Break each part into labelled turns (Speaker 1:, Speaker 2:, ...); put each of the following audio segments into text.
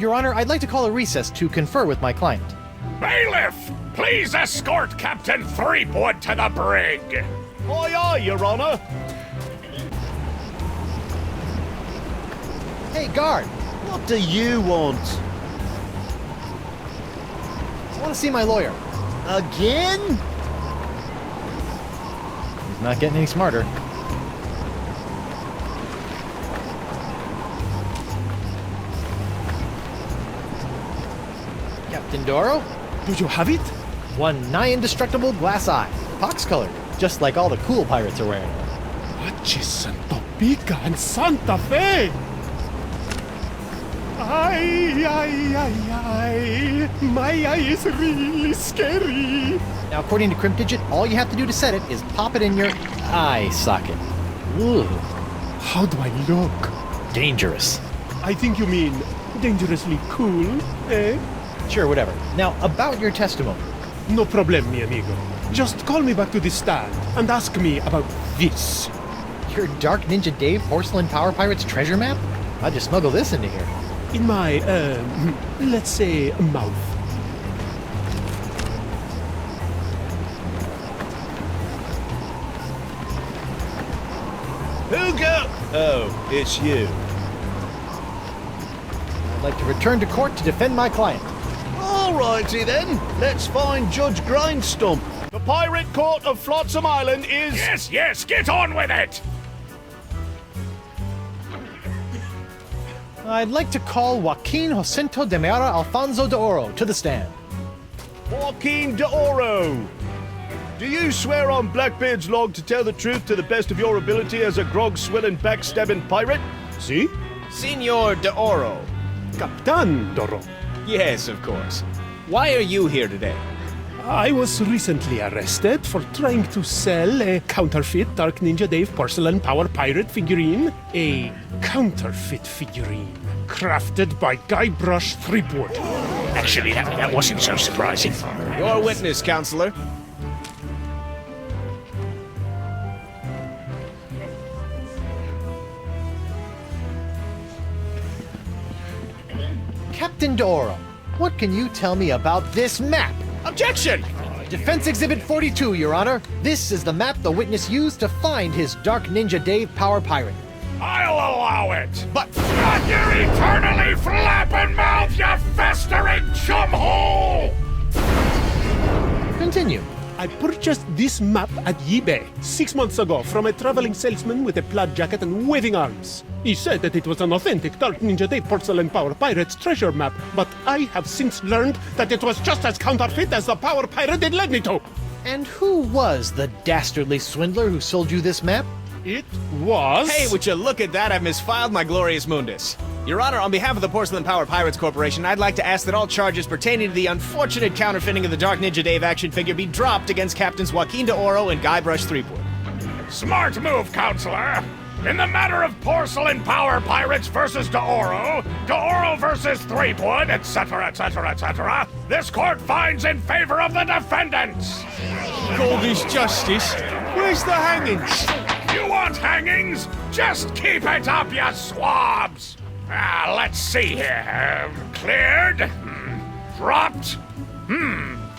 Speaker 1: Your Honor, I'd like to call a recess to confer with my client.
Speaker 2: Bailiff, please escort Captain Threepwood to the brig.
Speaker 3: Aye, aye, Your Honor.
Speaker 1: Hey, guard!
Speaker 3: What do you want?
Speaker 1: I want to see my lawyer.
Speaker 3: Again?
Speaker 1: He's not getting any smarter. Captain Doro?
Speaker 4: Do you have it?
Speaker 1: One nigh indestructible glass eye. Pox-colored, just like all the cool pirates are wearing.
Speaker 4: Achis and Topeka and Santa Fe! Ay, ay, ay, ay. My eye is really scary.
Speaker 1: Now, according to Crimp Digit, all you have to do to set it is pop it in your eye socket. Ooh,
Speaker 4: How do I look?
Speaker 1: dangerous.
Speaker 4: I think you mean dangerously cool, eh?
Speaker 1: Sure, whatever. Now, about your testimony.
Speaker 4: No problem, mi amigo. Just call me back to the stand and ask me about this.
Speaker 1: Your Dark Ninja Dave Porcelain Power Pirates treasure map? I'll just smuggle this into here.
Speaker 4: In my, let's say, mouth.
Speaker 3: Who go? Oh, it's you.
Speaker 1: I'd like to return to court to defend my client.
Speaker 3: Alrighty then. Let's find Judge Grindstump. The Pirate Court of Flotsam Island is...
Speaker 2: Yes, yes, get on with it.
Speaker 1: I'd like to call Joaquin Jacinto de Meara Alfonso de Oro to the stand.
Speaker 3: Joaquin de Oro. Do you swear on Blackbeard's log to tell the truth to the best of your ability as a grog-swilling, backstabbing pirate?
Speaker 4: See?
Speaker 5: Senor de Oro.
Speaker 4: Captain Doro.
Speaker 5: Yes, of course. Why are you here today?
Speaker 4: I was recently arrested for trying to sell a counterfeit Dark Ninja Dave porcelain power pirate figurine. A counterfeit figurine crafted by Guybrush Threepwood.
Speaker 2: Actually, that wasn't so surprising.
Speaker 5: Your witness, counselor.
Speaker 1: Captain de Oro, what can you tell me about this map?
Speaker 5: Objection!
Speaker 1: Defense Exhibit 42, Your Honor. This is the map the witness used to find his Dark Ninja Dave Power Pirate.
Speaker 2: I'll allow it. But shut your eternally flapping mouth, you festering chumhole!
Speaker 1: Continue.
Speaker 4: I purchased this map at eBay 6 months ago from a traveling salesman with a plaid jacket and waving arms. He said that it was an authentic Dark Ninja Dave Porcelain Power Pirate's treasure map, but I have since learned that it was just as counterfeit as the Power Pirate it led me to.
Speaker 1: And who was the dastardly swindler who sold you this map?
Speaker 4: It was...
Speaker 5: Hey, would you look at that? I've misfiled my glorious mundus. Your Honor, on behalf of the Porcelain Power Pirates Corporation, I'd like to ask that all charges pertaining to the unfortunate counterfeiting of the Dark Ninja Dave action figure be dropped against Captains Joaquin de Oro and Guybrush Threepwood.
Speaker 2: Smart move, counselor. In the matter of Porcelain Power Pirates versus de Oro versus Threepwood, etc., etc., etc., this court finds in favor of the defendants.
Speaker 5: Call this justice. Where's the hangings?
Speaker 2: You want hangings? Just keep it up, you swabs! Let's see here. Cleared? Dropped?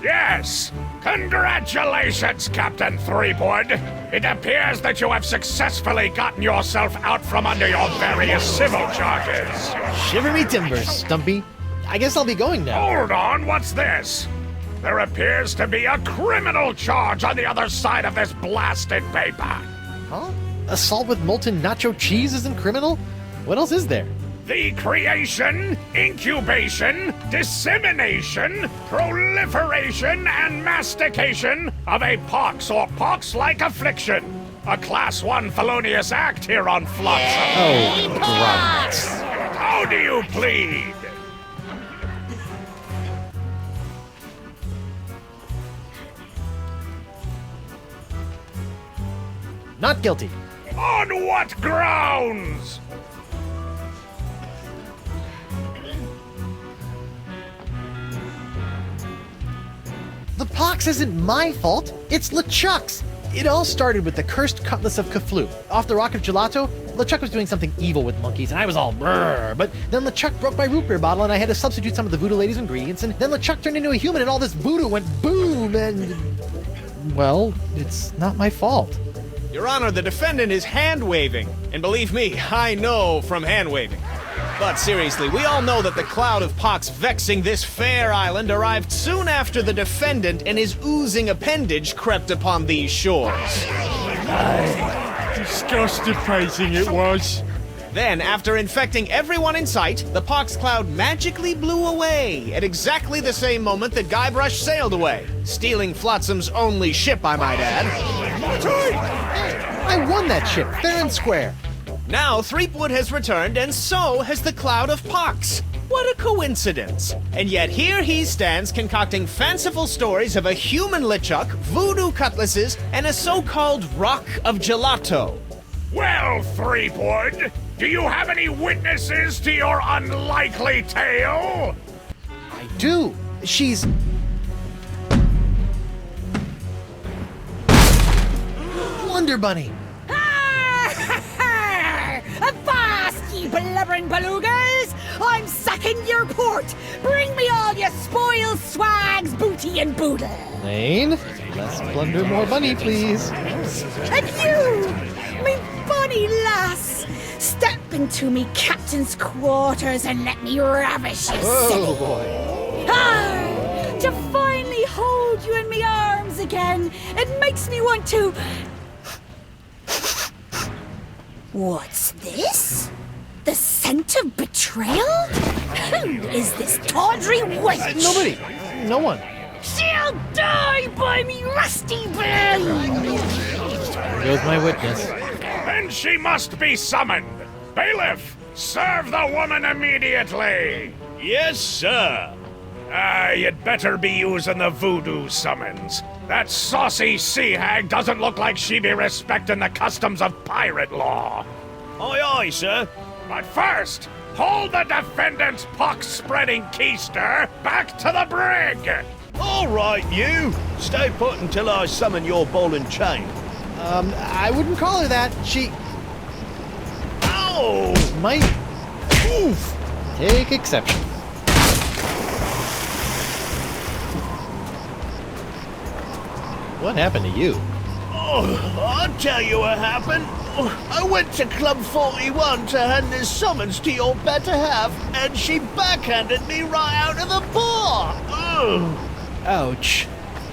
Speaker 2: Yes. Congratulations, Captain Threepwood. It appears that you have successfully gotten yourself out from under your various civil charges.
Speaker 1: Shiver me timbers, Stumpy. I guess I'll be going now.
Speaker 2: Hold on, what's this? There appears to be a criminal charge on the other side of this blasted paper.
Speaker 1: Huh? Assault with molten nacho cheese isn't criminal? What else is there?
Speaker 2: The creation, incubation, dissemination, proliferation, and mastication of a pox or pox-like affliction. A Class 1 felonious act here on Flotsam.
Speaker 1: Oh, gross.
Speaker 2: How do you plead?
Speaker 1: Not guilty.
Speaker 2: On what grounds?
Speaker 1: The pox isn't my fault. It's LeChuck's. It all started with the cursed cutlass of Kaflu. Off the rock of Gelato, LeChuck was doing something evil with monkeys, and I was all brrr. But then LeChuck broke my root beer bottle, and I had to substitute some of the Voodoo Lady's ingredients, and then LeChuck turned into a human, and all this voodoo went boom, and... well, it's not my fault.
Speaker 5: Your Honor, the defendant is hand-waving. And believe me, I know from hand-waving. But seriously, we all know that the cloud of pox vexing this fair island arrived soon after the defendant and his oozing appendage crept upon these shores.
Speaker 6: Disgusting phrasing it was.
Speaker 5: Then, after infecting everyone in sight, the pox cloud magically blew away at exactly the same moment that Guybrush sailed away, stealing Flotsam's only ship, I might add.
Speaker 1: I won that ship, fair and square.
Speaker 5: Now, Threepwood has returned, and so has the Cloud of Pox. What a coincidence. And yet here he stands concocting fanciful stories of a human LeChuck, voodoo cutlasses, and a so-called Rock of Gelato.
Speaker 2: Well, Threepwood, do you have any witnesses to your unlikely tale?
Speaker 1: I do. She's... Wonder Bunny.
Speaker 7: Avast, ye blubbering belugas! I'm sacking your port! Bring me all your spoils, swags, booty, and boodle!
Speaker 1: Lane, less plunder, more bunny, please.
Speaker 7: And you, me bonny lass, step into me captain's quarters and let me ravish you, silly.
Speaker 1: Oh, boy.
Speaker 7: Ah, to finally hold you in me arms again, it makes me want to... What's this? The scent of betrayal? Who is this tawdry wench?
Speaker 1: Nobody. No one.
Speaker 7: She'll die by me rusty bell!
Speaker 1: There goes my witness.
Speaker 2: Then she must be summoned. Bailiff, serve the woman immediately.
Speaker 3: Yes, sir.
Speaker 2: You'd better be using the voodoo summons. That saucy sea hag doesn't look like she be respecting the customs of pirate law.
Speaker 3: Aye, aye, sir.
Speaker 2: But first, hold the defendant's pox-spreading keister back to the brig!
Speaker 3: All right, you. Stay put until I summon your ball and chain.
Speaker 1: I wouldn't call her that. She
Speaker 3: Ow!
Speaker 1: might... Oof. Take exception. What happened to you?
Speaker 3: Oh, I'll tell you what happened. I went to Club 41 to hand this summons to your better half, and she backhanded me right out of the bar. Ugh.
Speaker 1: Ouch.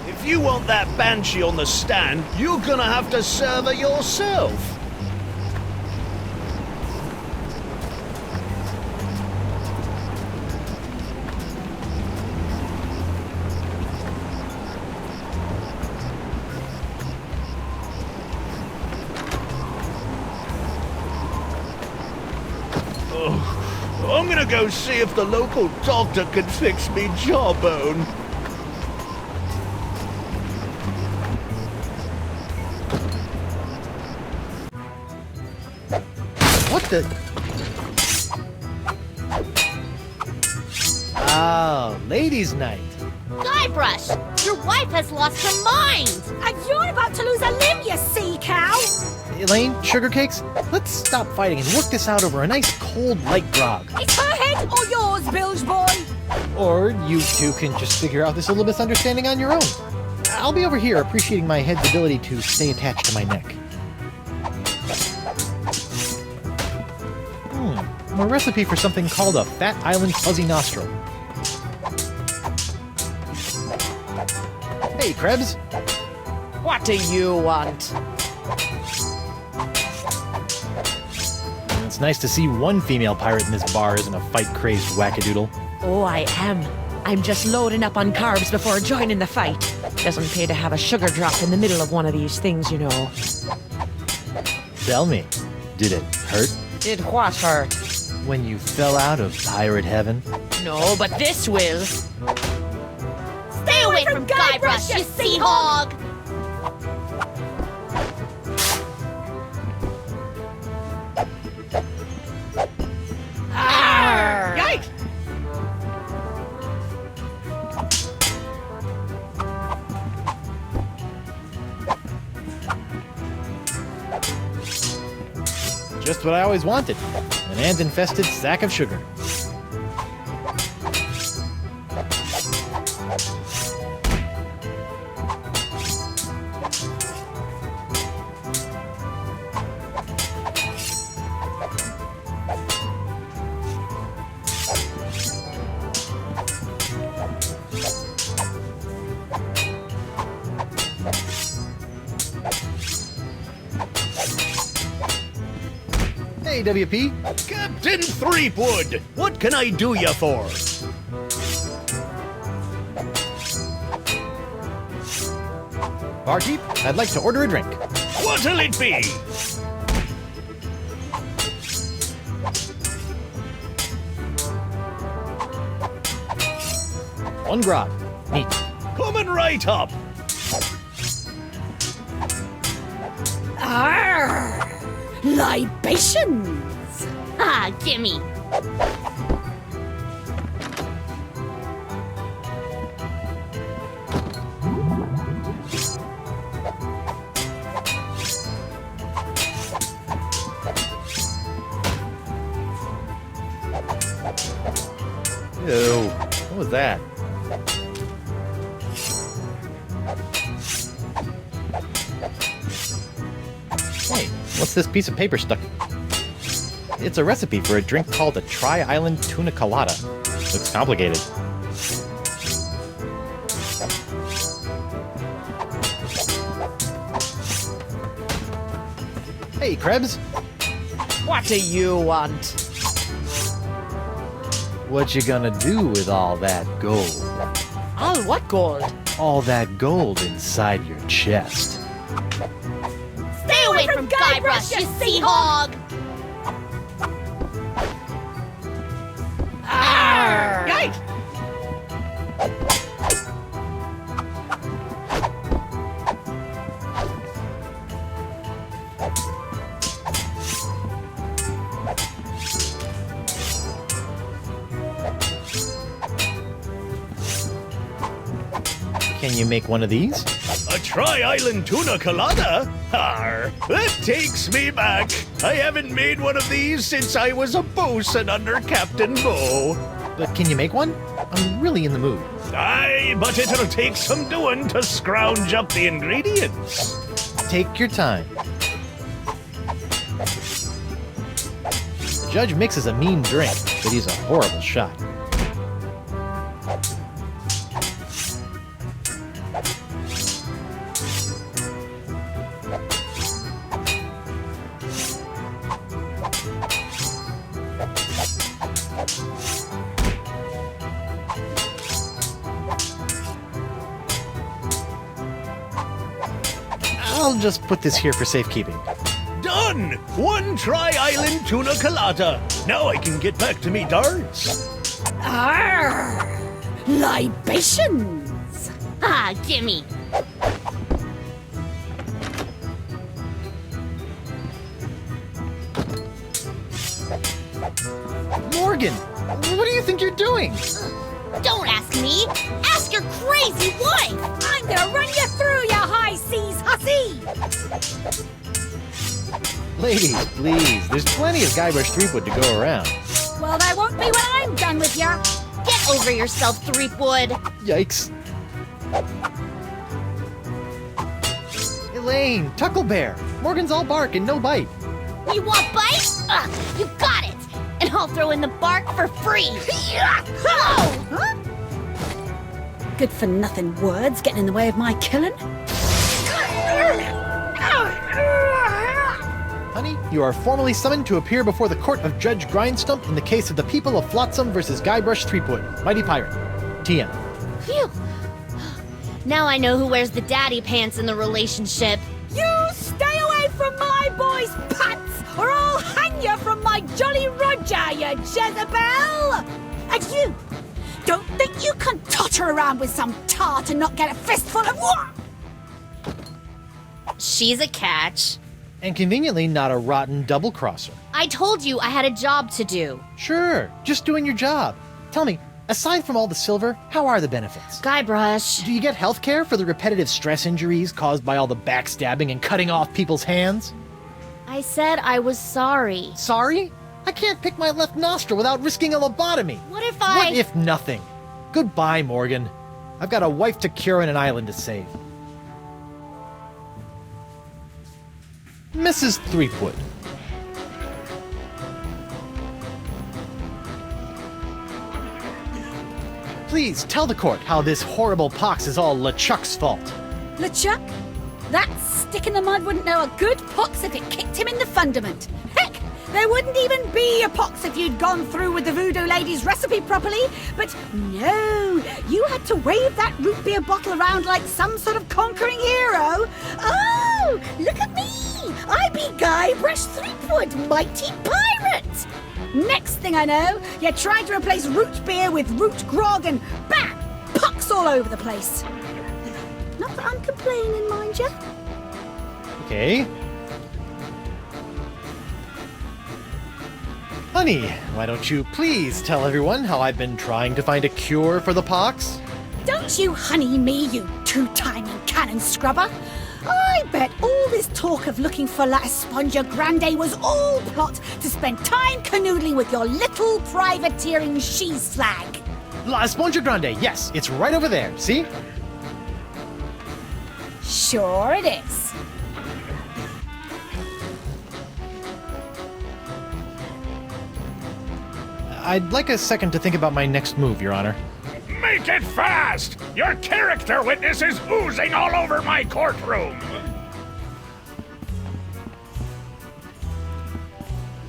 Speaker 3: If you want that banshee on the stand, you're gonna have to serve her yourself. I'm gonna go see if the local doctor can fix me jawbone.
Speaker 1: What the... Oh, ladies' night.
Speaker 8: Guybrush, your wife has lost her mind!
Speaker 7: And you're about to lose a limb, you sea cow!
Speaker 1: Elaine, sugar cakes, let's stop fighting and work this out over a nice cold light grog.
Speaker 7: It's her head or yours, bilge boy!
Speaker 1: Or you two can just figure out this little misunderstanding on your own. I'll be over here appreciating my head's ability to stay attached to my neck. A recipe for something called a Fat Island Fuzzy Nostril. Hey, Krebs.
Speaker 9: What do you want?
Speaker 1: It's nice to see one female pirate in this bar isn't a fight-crazed wackadoodle.
Speaker 9: Oh, I am. I'm just loading up on carbs before joining the fight. Doesn't pay to have a sugar drop in the middle of one of these things, you know.
Speaker 1: Tell me, did it hurt?
Speaker 9: Did what hurt?
Speaker 1: When you fell out of pirate heaven?
Speaker 9: No, but this will.
Speaker 8: Stay away from Guybrush, you sea hog!
Speaker 9: Yikes!
Speaker 1: Just what I always wanted. An ant-infested sack of sugar. Hey, WP.
Speaker 3: Captain Threepwood, what can I do you for?
Speaker 1: Barkeep, I'd like to order a drink.
Speaker 3: What'll it be?
Speaker 1: One grog. Neat.
Speaker 3: Coming right up.
Speaker 7: Arr! Libations!
Speaker 8: Ah, gimme.
Speaker 1: Ew. What was that? Hey, what's this piece of paper stuck? It's a recipe for a drink called a Tri-Island Tuna Colada. Looks complicated. Hey, Krebs.
Speaker 9: What do you want?
Speaker 1: What you gonna do with all that gold?
Speaker 9: All what gold?
Speaker 1: All that gold inside your chest.
Speaker 8: Stay away from Guybrush, you sea hog!
Speaker 9: Yikes!
Speaker 1: Can you make one of these?
Speaker 3: A Tri-Island Tuna Colada? Arr, that takes me back. I haven't made one of these since I was a bosun under Captain Bo.
Speaker 1: But can you make one? I'm really in the mood.
Speaker 3: Aye, but it'll take some doing to scrounge up the ingredients.
Speaker 1: Take your time. The judge mixes a mean drink, but he's a horrible shot. I'll just put this here for safekeeping.
Speaker 3: Done! One Tri-Island Tuna Colada. Now I can get back to me darts.
Speaker 7: Arr! Libations!
Speaker 8: Ah, gimme.
Speaker 1: Morgan, what do you think you're doing?
Speaker 8: Don't ask me. Ask your crazy wife.
Speaker 7: I'm gonna run you through, you high seas hussy!
Speaker 1: Ladies, please, there's plenty of Guybrush Threepwood to go around.
Speaker 7: Well, there won't be when I'm done with ya.
Speaker 8: Get over yourself, Threepwood.
Speaker 1: Yikes. Elaine, Tucklebear. Morgan's all bark and no bite.
Speaker 8: You want bite? Ugh, you got it. And I'll throw in the bark for free. Oh!
Speaker 7: Huh? Good for nothing words getting in the way of my killing.
Speaker 1: Honey, you are formally summoned to appear before the court of Judge Grindstump in the case of the people of Flotsam versus Guybrush Threepwood, Mighty Pirate. TM.
Speaker 8: Phew. Now I know who wears the daddy pants in the relationship.
Speaker 7: You stay away from my boy's pants, or I'll hang you from my Jolly Roger, you Jezebel! And you, don't think you can totter around with some tart and not get a fistful of what?
Speaker 8: She's a catch.
Speaker 1: And conveniently not a rotten double-crosser.
Speaker 8: I told you I had a job to do.
Speaker 1: Sure, just doing your job. Tell me, aside from all the silver, how are the benefits?
Speaker 8: Guybrush.
Speaker 1: Do you get health care for the repetitive stress injuries caused by all the backstabbing and cutting off people's hands?
Speaker 8: I said I was sorry.
Speaker 1: Sorry? I can't pick my left nostril without risking a lobotomy.
Speaker 8: What if
Speaker 1: What if nothing? Goodbye, Morgan. I've got a wife to cure and an island to save. Mrs. Threepwood. Please tell the court how this horrible pox is all LeChuck's fault.
Speaker 7: LeChuck? That stick in the mud wouldn't know a good pox if it kicked him in the fundament. Heck, there wouldn't even be a pox if you'd gone through with the Voodoo Lady's recipe properly. But no, you had to wave that root beer bottle around like some sort of conquering hero. Oh, look at me! I be Guybrush Threepwood, mighty pirate! Next thing I know, you're trying to replace root beer with root grog and bam! Pox all over the place. Not that I'm complaining, mind ya.
Speaker 1: Okay. Honey, why don't you please tell everyone how I've been trying to find a cure for the pox?
Speaker 7: Don't you honey me, you two-timing cannon scrubber. I bet all this talk of looking for La Esponja Grande was all plot to spend time canoodling with your little privateering she-slag.
Speaker 1: La Esponja Grande, yes, it's right over there, see?
Speaker 7: Sure it is.
Speaker 1: I'd like a second to think about my next move, Your Honor.
Speaker 2: Make it fast! Your character witness is oozing all over my courtroom!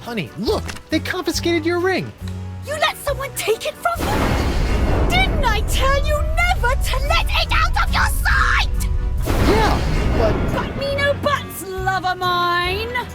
Speaker 1: Honey, look! They confiscated your ring!
Speaker 7: You let someone take it from you? Didn't I tell you never to let it out of your sight?
Speaker 1: Yeah, but...
Speaker 7: But me no buts, lover mine!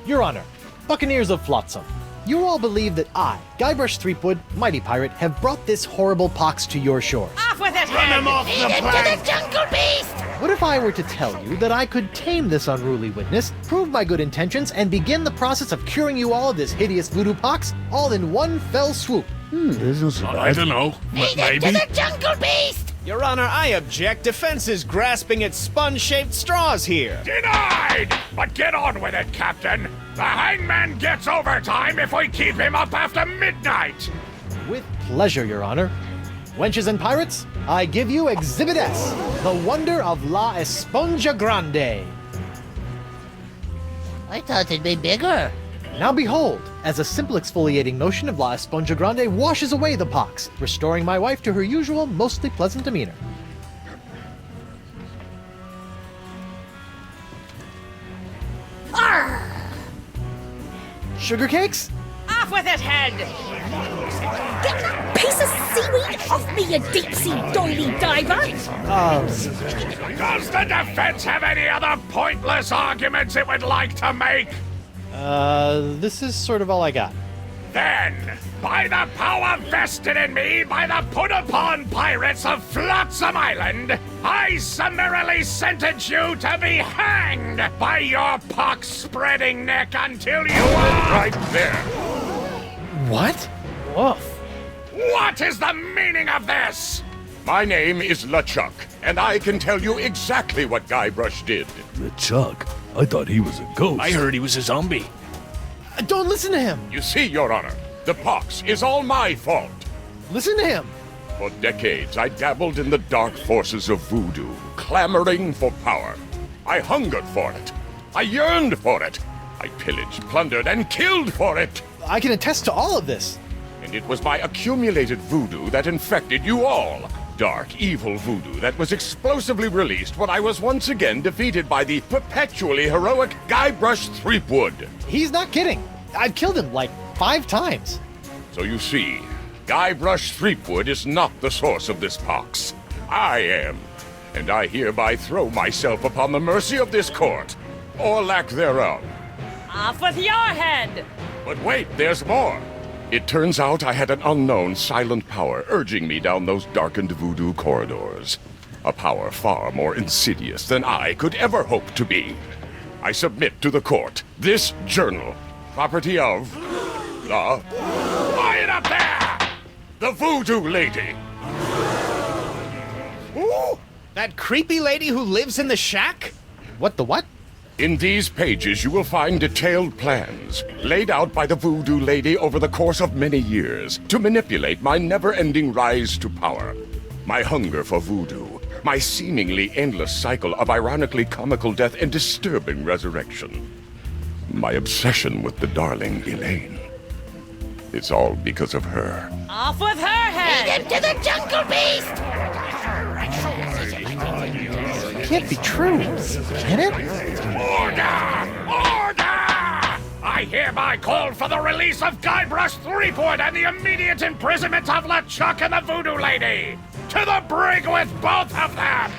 Speaker 1: Your Honor, Buccaneers of Flotsam, you all believe that I, Guybrush Threepwood, mighty pirate, have brought this horrible pox to your shores.
Speaker 9: Off with it,
Speaker 3: Run him off the plank!
Speaker 8: Jungle beast!
Speaker 1: What if I were to tell you that I could tame this unruly witness, prove my good intentions, and begin the process of curing you all of this hideous voodoo pox, all in one fell swoop?
Speaker 6: I don't know. Maybe.
Speaker 8: Jungle beast!
Speaker 5: Your Honor, I object. Defense is grasping at sponge-shaped straws here.
Speaker 2: Denied! But get on with it, Captain! The hangman gets overtime if we keep him up after midnight!
Speaker 1: With pleasure, Your Honor. Wenches and pirates, I give you Exhibit S, the wonder of La Esponja Grande.
Speaker 8: I thought it'd be bigger.
Speaker 1: Now behold, as a simple exfoliating motion of La Esponja Grande washes away the pox, restoring my wife to her usual, mostly pleasant demeanor.
Speaker 7: Arr!
Speaker 1: Sugar cakes?
Speaker 9: Off with it, head!
Speaker 7: Get that piece of seaweed off me, you deep-sea doily diver!
Speaker 2: Does the defense have any other pointless arguments it would like to make?
Speaker 1: This is sort of all I got.
Speaker 2: Then, by the power vested in me by the put-upon pirates of Flotsam Island, I summarily sentence you to be hanged by your pox-spreading neck until you are... Right there.
Speaker 1: What?
Speaker 3: Woof.
Speaker 2: What is the meaning of this?
Speaker 10: My name is LeChuck, and I can tell you exactly what Guybrush did.
Speaker 6: LeChuck? I thought he was a ghost.
Speaker 11: I heard he was a zombie.
Speaker 1: Don't listen to him!
Speaker 10: You see, Your Honor, the pox is all my fault.
Speaker 1: Listen to him!
Speaker 10: For decades, I dabbled in the dark forces of voodoo, clamoring for power. I hungered for it. I yearned for it. I pillaged, plundered, and killed for it.
Speaker 1: I can attest to all of this.
Speaker 10: And it was my accumulated voodoo that infected you all. Dark, evil voodoo that was explosively released when I was once again defeated by the perpetually heroic Guybrush Threepwood.
Speaker 1: He's not kidding. I've killed him like 5 times.
Speaker 10: So you see, Guybrush Threepwood is not the source of this pox. I am. And I hereby throw myself upon the mercy of this court, or lack thereof.
Speaker 9: Off with your head!
Speaker 10: But wait, there's more. It turns out I had an unknown silent power urging me down those darkened voodoo corridors. A power far more insidious than I could ever hope to be. I submit to the court this journal, property of the...
Speaker 2: Quiet up there!
Speaker 10: the Voodoo Lady.
Speaker 5: Ooh, that creepy lady who lives in the shack?
Speaker 1: What the what?
Speaker 10: In these pages, you will find detailed plans laid out by the Voodoo Lady over the course of many years to manipulate my never-ending rise to power. My hunger for voodoo, my seemingly endless cycle of ironically comical death and disturbing resurrection. My obsession with the darling Elaine. It's all because of her.
Speaker 7: Off with her head!
Speaker 8: Lead him to the jungle beast!
Speaker 1: Can't be true. Can it?
Speaker 2: Order! Order! I hereby call for the release of Guybrush Threepwood and the immediate imprisonment of LeChuck and the Voodoo Lady! To the brig with both of them!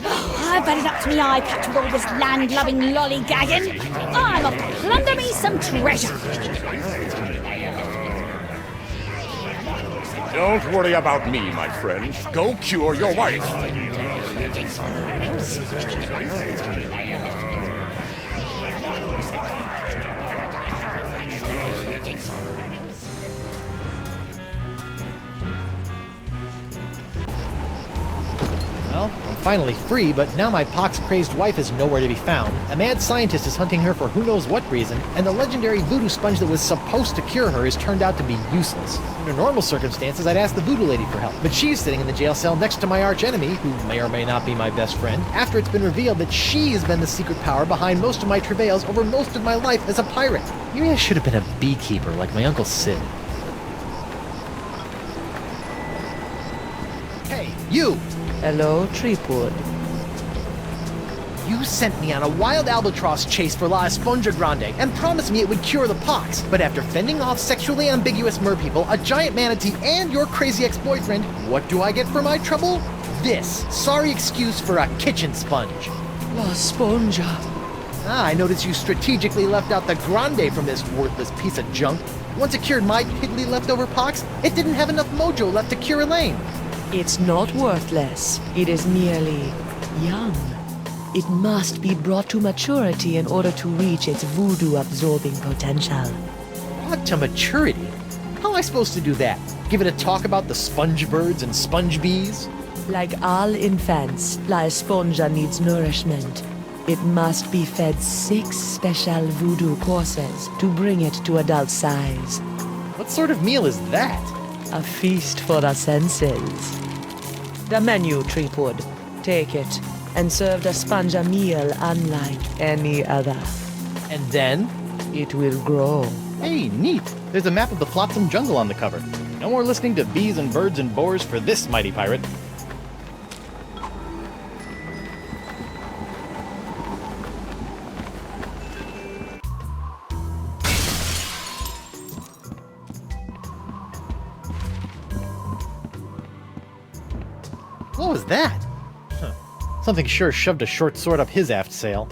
Speaker 7: I've had it up to me eye patch with all this land-loving lollygagging. I'm off to plunder me some treasure.
Speaker 10: Don't worry about me, my friend. Go cure your wife.
Speaker 1: Well, I'm finally free, but now my pox-crazed wife is nowhere to be found. A mad scientist is hunting her for who knows what reason, and the legendary voodoo sponge that was supposed to cure her has turned out to be useless. Under normal circumstances, I'd ask the Voodoo Lady for help, but she's sitting in the jail cell next to my archenemy, who may or may not be my best friend, after it's been revealed that she has been the secret power behind most of my travails over most of my life as a pirate. Maybe I should have been a beekeeper like my Uncle Sid. Hey, you!
Speaker 9: Hello, Threepwood.
Speaker 1: You sent me on a wild albatross chase for La Esponja Grande and promised me it would cure the pox. But after fending off sexually ambiguous merpeople, a giant manatee, and your crazy ex-boyfriend, what do I get for my trouble? This sorry excuse for a kitchen sponge.
Speaker 9: La Esponja.
Speaker 1: I noticed you strategically left out the Grande from this worthless piece of junk. Once it cured my piddly leftover pox, it didn't have enough mojo left to cure Elaine.
Speaker 9: It's not worthless. It is merely young. It must be brought to maturity in order to reach its voodoo-absorbing potential.
Speaker 1: Brought to maturity? How am I supposed to do that? Give it a talk about the sponge birds and sponge bees?
Speaker 9: Like all infants, La Esponja needs nourishment. It must be fed 6 special voodoo courses to bring it to adult size.
Speaker 1: What sort of meal is that?
Speaker 9: A feast for the senses. The menu, Threepwood. Take it, and serve the sponge a meal unlike any other.
Speaker 1: And then?
Speaker 9: It will grow.
Speaker 1: Hey, neat. There's a map of the Flotsam jungle on the cover. No more listening to bees and birds and boars for this mighty pirate. What was that? Huh. Something sure shoved a short sword up his aft sail.